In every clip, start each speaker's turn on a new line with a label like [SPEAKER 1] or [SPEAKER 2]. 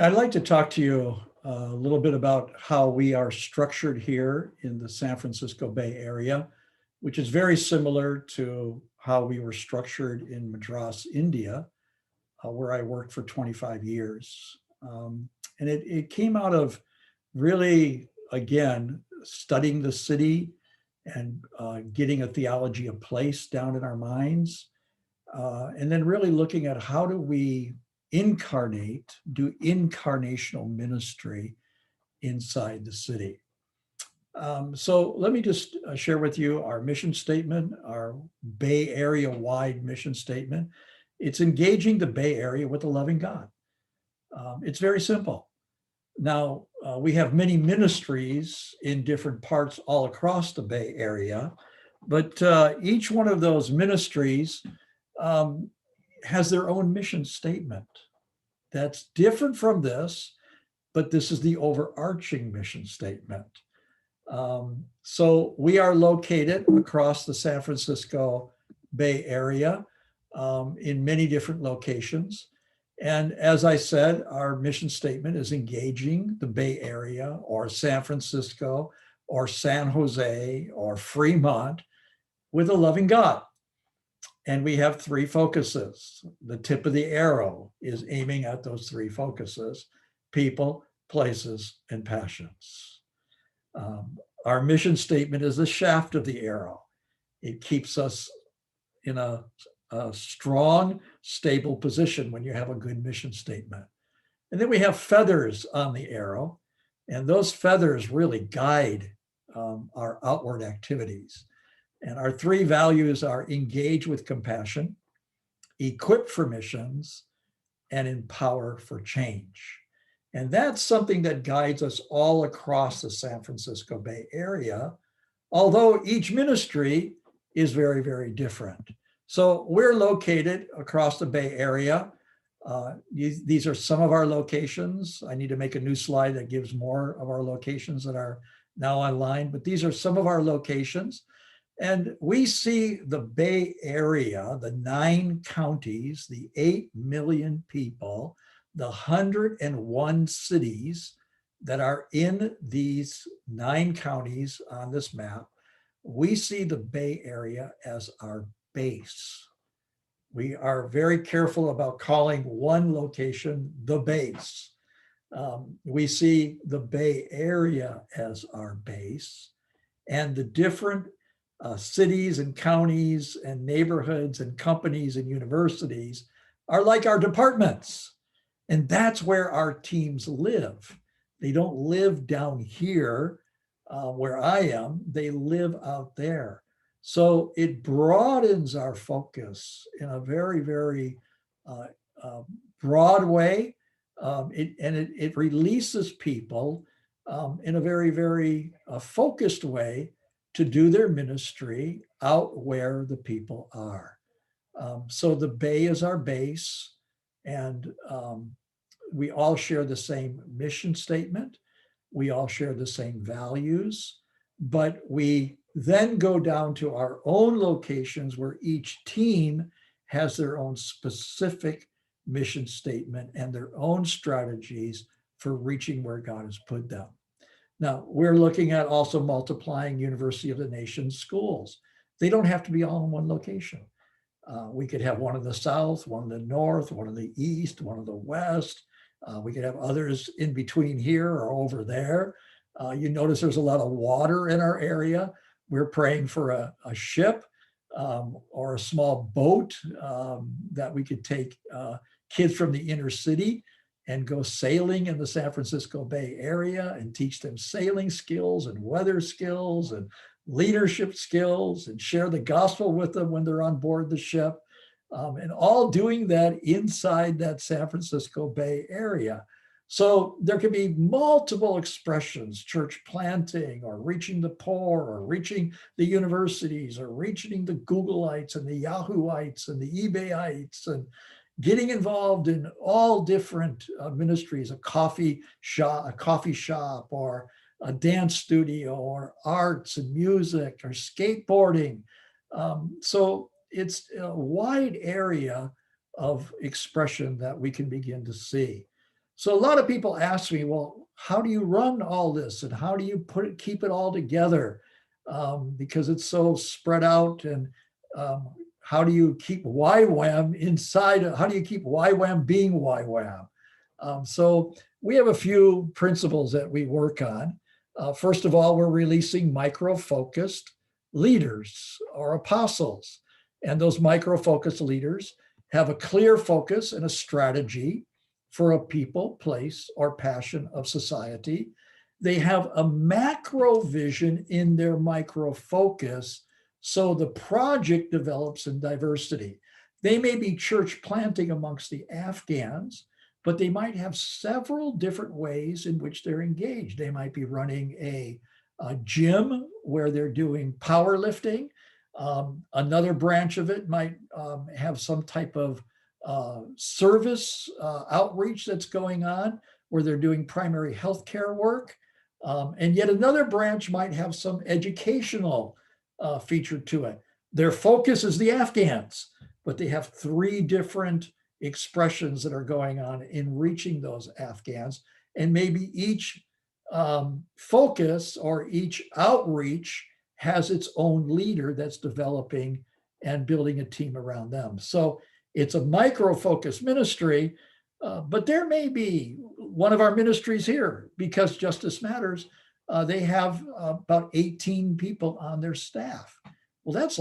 [SPEAKER 1] I'd like to talk to you a little bit about how we are structured here in the San Francisco Bay Area, which is very similar to how we were structured in Madras, India, where I worked for 25 years. And it came out of really, again, studying the city and getting a theology of place down in our minds. And then really looking at how do we do incarnational ministry inside the city. So let me just share with you our mission statement, our Bay Area wide mission statement. It's engaging the Bay Area with a loving God. It's very simple. Now, we have many ministries in different parts all across the Bay Area, but each one of those ministries has their own mission statement that's different from this, but this is the overarching mission statement. So we are located across the San Francisco Bay Area in many different locations. And as I said, our mission statement is engaging the Bay Area or San Francisco or San Jose or Fremont with a loving God. And we have three focuses. The tip of the arrow is aiming at those three focuses: people, places, and passions. Our mission statement is the shaft of the arrow. It keeps us in a strong, stable position when you have a good mission statement. And then we have feathers on the arrow, and those feathers really guide our outward activities. And our three values are engage with compassion, equip for missions, and empower for change. And that's something that guides us all across the San Francisco Bay Area, although each ministry is very, very different. So we're located across the Bay Area. These are some of our locations. I need to make a new slide that gives more of our locations that are now online, but these are some of our locations. And we see the Bay Area, the 9 counties, the 8 million people, the 101 cities that are in these 9 counties on this map. We see the Bay Area as our base. We are very careful about calling one location the base. We see the Bay Area as our base, and the different cities and counties and neighborhoods and companies and universities are like our departments. And that's where our teams live. They don't live down here where I am, they live out there. So it broadens our focus in a very, very broad way. It releases people in a very, very focused way to do their ministry out where the people are. So the Bay is our base, and we all share the same mission statement. We all share the same values, but we then go down to our own locations where each team has their own specific mission statement and their own strategies for reaching where God has put them. Now, we're looking at also multiplying University of the Nations schools. They don't have to be all in one location. We could have one in the south, one in the north, one in the east, one in the west. We could have others in between here or over there. You notice there's a lot of water in our area. We're praying for a ship or a small boat that we could take kids from the inner city and go sailing in the San Francisco Bay Area and teach them sailing skills and weather skills and leadership skills and share the gospel with them when they're on board the ship. And all doing that inside that San Francisco Bay Area. So there can be multiple expressions: church planting, or reaching the poor, or reaching the universities, or reaching the Googleites and the Yahooites and the eBayites, and getting involved in all different ministries, a coffee shop, or a dance studio, or arts and music, or skateboarding. So it's a wide area of expression that we can begin to see. So a lot of people ask me, well, how do you run all this and how do you keep it all together? Because it's so spread out, and how do you keep YWAM inside? How do you keep YWAM being YWAM? So we have a few principles that we work on. First of all, we're releasing micro-focused leaders or apostles. And those micro-focused leaders have a clear focus and a strategy for a people, place, or passion of society. They have a macro vision in their micro focus, so the project develops in diversity. They may be church planting amongst the Afghans, but they might have several different ways in which they're engaged. They might be running a gym where they're doing powerlifting. Another branch of it might have some type of service outreach that's going on where they're doing primary healthcare work. And yet another branch might have some educational feature to it. Their focus is the Afghans, but they have 3 different expressions that are going on in reaching those Afghans. And maybe each focus or each outreach has its own leader that's developing and building a team around them. So it's a micro-focused ministry, but there may be one of our ministries here, because Justice Matters, they have about 18 people on their staff. Well, that's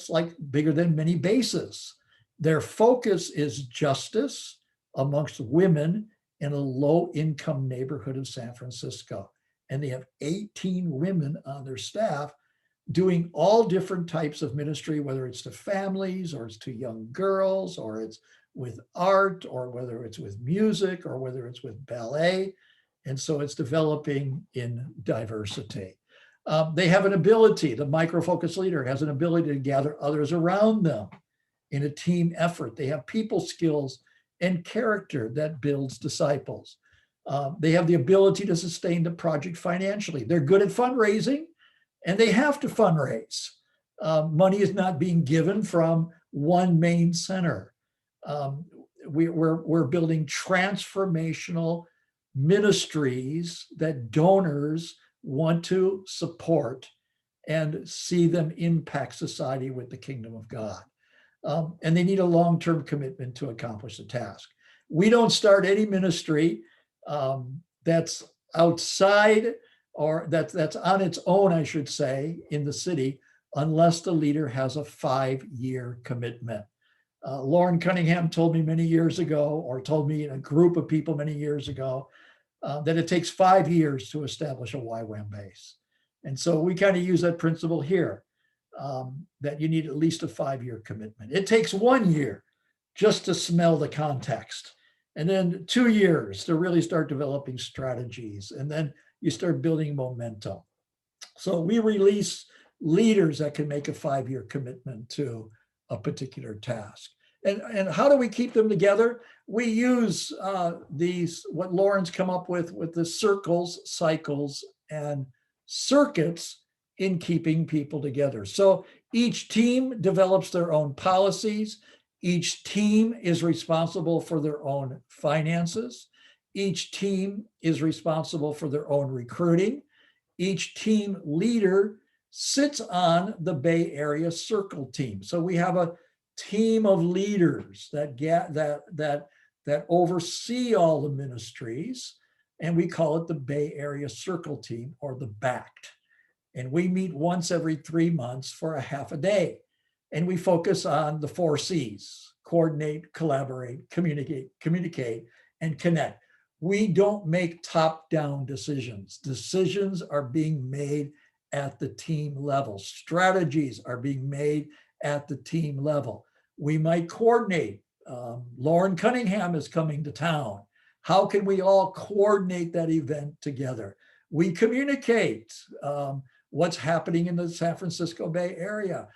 [SPEAKER 1] like bigger than many bases. Their focus is justice amongst women in a low-income neighborhood of San Francisco. And they have 18 women on their staff doing all different types of ministry, whether it's to families or it's to young girls, or it's with art, or whether it's with music, or whether it's with ballet. And so it's developing in diversity. They have an ability, the micro-focus leader has an ability to gather others around them in a team effort. They have people skills and character that builds disciples. They have the ability to sustain the project financially. They're good at fundraising, and they have to fundraise. Money is not being given from one main center. We're building transformational ministries that donors want to support and see them impact society with the kingdom of God. And they need a long-term commitment to accomplish the task. We don't start any ministry that's outside, or that's on its own, I should say, in the city, unless the leader has a 5-year commitment. Lauren Cunningham told me many years ago, or told me in a group of people many years ago, that it takes 5 years to establish a YWAM base. And so we kind of use that principle here, that you need at least a 5-year commitment. It takes 1 year just to smell the context, and then 2 years to really start developing strategies, and then you start building momentum. So we release leaders that can make a 5-year commitment to a particular task. And how do we keep them together? We use what Lauren's come up with the circles, cycles, and circuits in keeping people together. So each team develops their own policies. Each team is responsible for their own finances. Each team is responsible for their own recruiting. Each team leader sits on the Bay Area Circle team. So we have a team of leaders that oversee all the ministries, and we call it the Bay Area Circle team, or the BACT. And we meet once every 3 months for a half a day. And we focus on the 4 C's: coordinate, collaborate, communicate, and connect. We don't make top-down decisions. Decisions are being made at the team level. Strategies are being made at the team level. We might coordinate. Lauren Cunningham is coming to town. How can we all coordinate that event together? We communicate what's happening in the San Francisco Bay Area.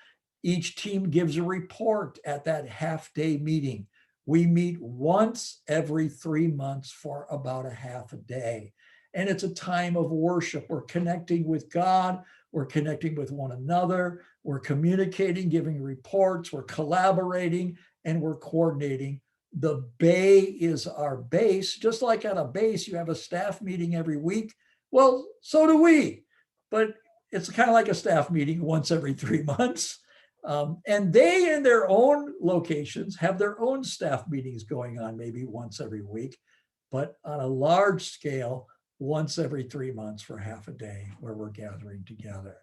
[SPEAKER 1] Each team gives a report at that half-day meeting. We meet once every 3 months for about a half a day. And it's a time of worship. We're connecting with God. We're connecting with one another. We're communicating, giving reports. We're collaborating, and we're coordinating The Bay is our base. Just like on a base, you have a staff meeting every week. Well, so do we, but it's kind of like a staff meeting once every 3 months. And they, in their own locations, have their own staff meetings going on maybe once every week, but on a large scale, once every 3 months for half a day where we're gathering together.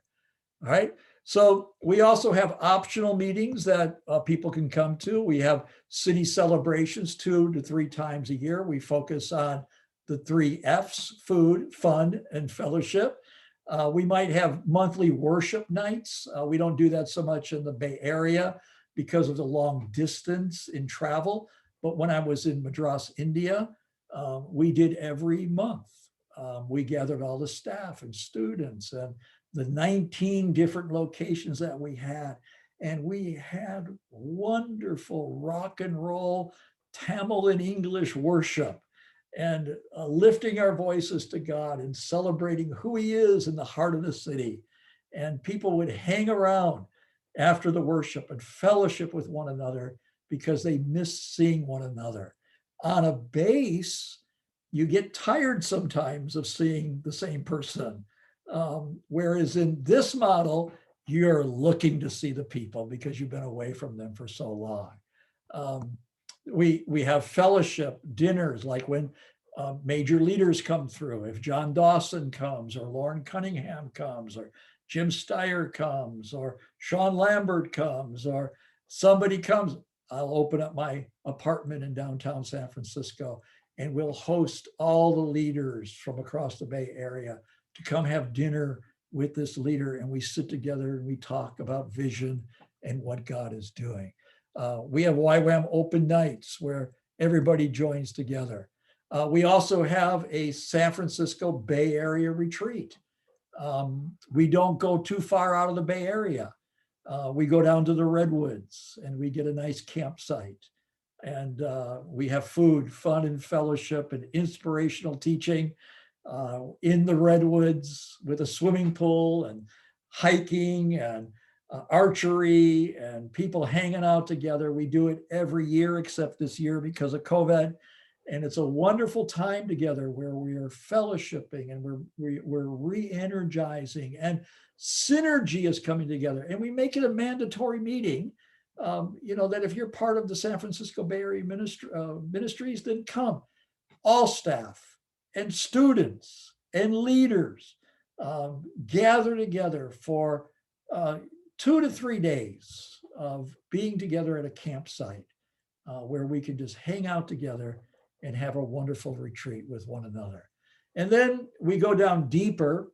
[SPEAKER 1] All right. So we also have optional meetings that people can come to. We have city celebrations 2 to 3 times a year. We focus on the 3 F's: food, fun, and fellowship. We might have monthly worship nights. We don't do that so much in the Bay Area because of the long distance in travel. But when I was in Madras, India, we did every month. We gathered all the staff and students and the 19 different locations that we had. And we had wonderful rock and roll Tamil and English worship and lifting our voices to God and celebrating who he is in the heart of the city. And people would hang around after the worship and fellowship with one another because they missed seeing one another. On a base, you get tired sometimes of seeing the same person. Whereas in this model, you're looking to see the people because you've been away from them for so long. We have fellowship dinners, like when major leaders come through. If John Dawson comes, or Lauren Cunningham comes, or Jim Steyer comes, or Sean Lambert comes, or somebody comes, I'll open up my apartment in downtown San Francisco and we'll host all the leaders from across the Bay Area to come have dinner with this leader, and we sit together and we talk about vision and what God is doing. We have YWAM open nights where everybody joins together. We also have a San Francisco Bay Area retreat. We don't go too far out of the Bay Area. We go down to the Redwoods and we get a nice campsite. And we have food, fun, and fellowship and inspirational teaching in the Redwoods with a swimming pool and hiking and archery and people hanging out together. We do it every year except this year because of COVID. And it's a wonderful time together where we are fellowshipping and we're re-energizing, and synergy is coming together. And we make it a mandatory meeting. That if you're part of the San Francisco Bay Area ministries, then come. All staff and students and leaders gather together for 2 to 3 days of being together at a campsite where we can just hang out together and have a wonderful retreat with one another. And then we go down deeper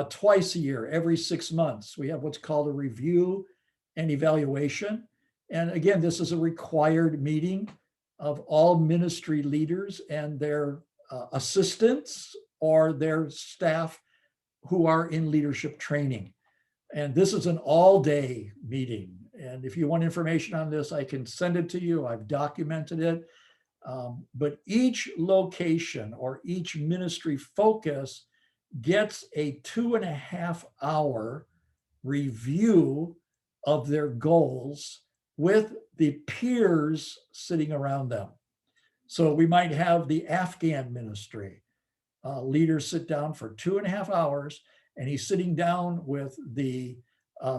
[SPEAKER 1] twice a year, every 6 months. We have what's called a review and evaluation. And again, this is a required meeting of all ministry leaders and their assistants or their staff who are in leadership training. And this is an all-day meeting. And if you want information on this, I can send it to you. I've documented it. But each location or each ministry focus gets a 2.5-hour review of their goals with the peers sitting around them. So we might have the Afghan ministry leaders sit down for 2.5 hours, and he's sitting down with the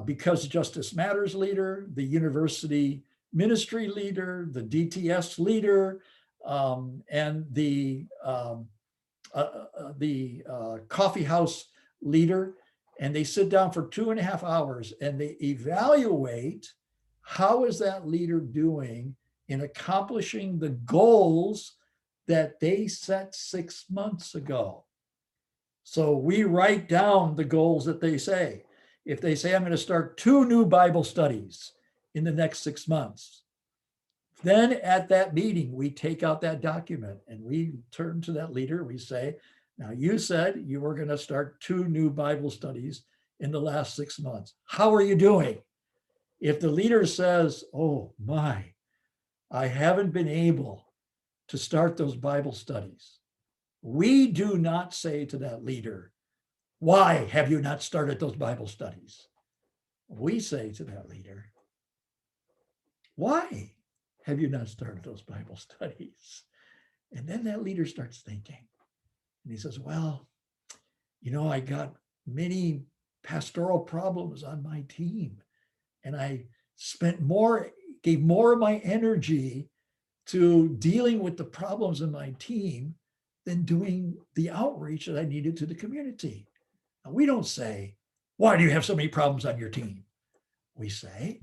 [SPEAKER 1] Because Justice Matters leader, the university ministry leader, the DTS leader, and the coffee house leader. And they sit down for 2.5 hours and they evaluate how is that leader doing in accomplishing the goals that they set 6 months ago. So we write down the goals that they say. If they say, I'm going to start 2 new Bible studies in the next 6 months, then at that meeting, we take out that document and we turn to that leader. We say, now you said you were going to start 2 new Bible studies in the last 6 months. How are you doing? If the leader says, oh my, I haven't been able to start those Bible studies, we do not say to that leader, why have you not started those Bible studies? We say to that leader, why? have you not started those Bible studies? And then that leader starts thinking, and he says, well, I got many pastoral problems on my team, and I gave more of my energy to dealing with the problems in my team than doing the outreach that I needed to the community. Now, we don't say, why do you have so many problems on your team? We say,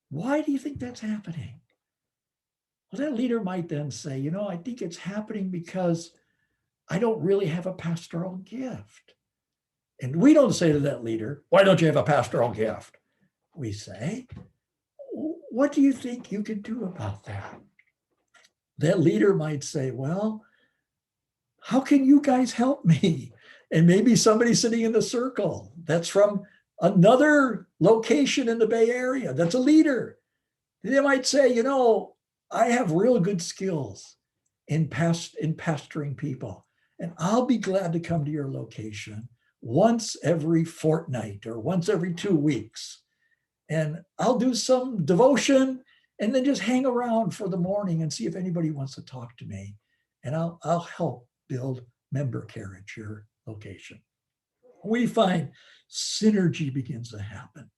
[SPEAKER 1] why do you think that's happening? Well, that leader might then say, I think it's happening because I don't really have a pastoral gift. And we don't say to that leader, why don't you have a pastoral gift? We say, what do you think you can do about that? That leader might say, well, how can you guys help me? And maybe somebody sitting in the circle that's from another location in the Bay Area, that's a leader. They might say, I have real good skills in pastoring people, and I'll be glad to come to your location once every fortnight or once every 2 weeks. And I'll do some devotion and then just hang around for the morning and see if anybody wants to talk to me. And I'll help build member care at your location. We find synergy begins to happen.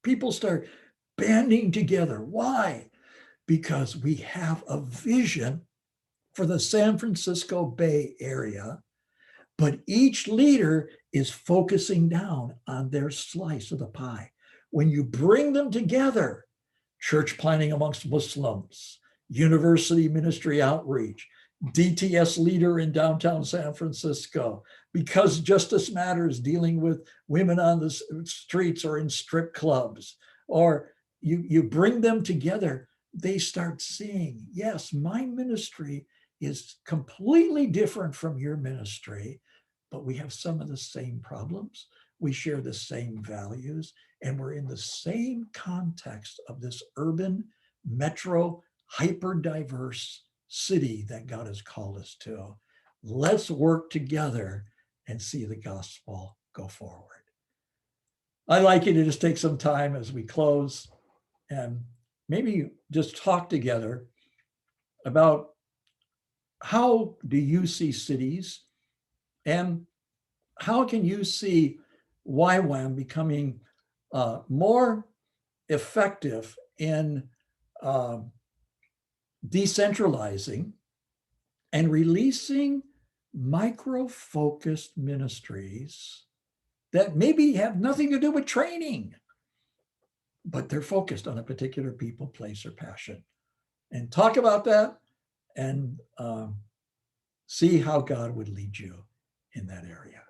[SPEAKER 1] People start banding together. Why? Because we have a vision for the San Francisco Bay Area, but each leader is focusing down on their slice of the pie. When you bring them together, church planning amongst Muslims, university ministry outreach, DTS leader in downtown San Francisco, because Justice Matters dealing with women on the streets or in strip clubs, or you bring them together, they start seeing, yes, my ministry is completely different from your ministry, but we have some of the same problems. We share the same values, and we're in the same context of this urban, metro, hyper-diverse city that God has called us to. Let's work together and see the gospel go forward. I'd like you to just take some time as we close and maybe just talk together about how do you see cities, and how can you see YWAM becoming more effective in decentralizing and releasing micro-focused ministries that maybe have nothing to do with training, but they're focused on a particular people, place, or passion. And talk about that and see how God would lead you in that area.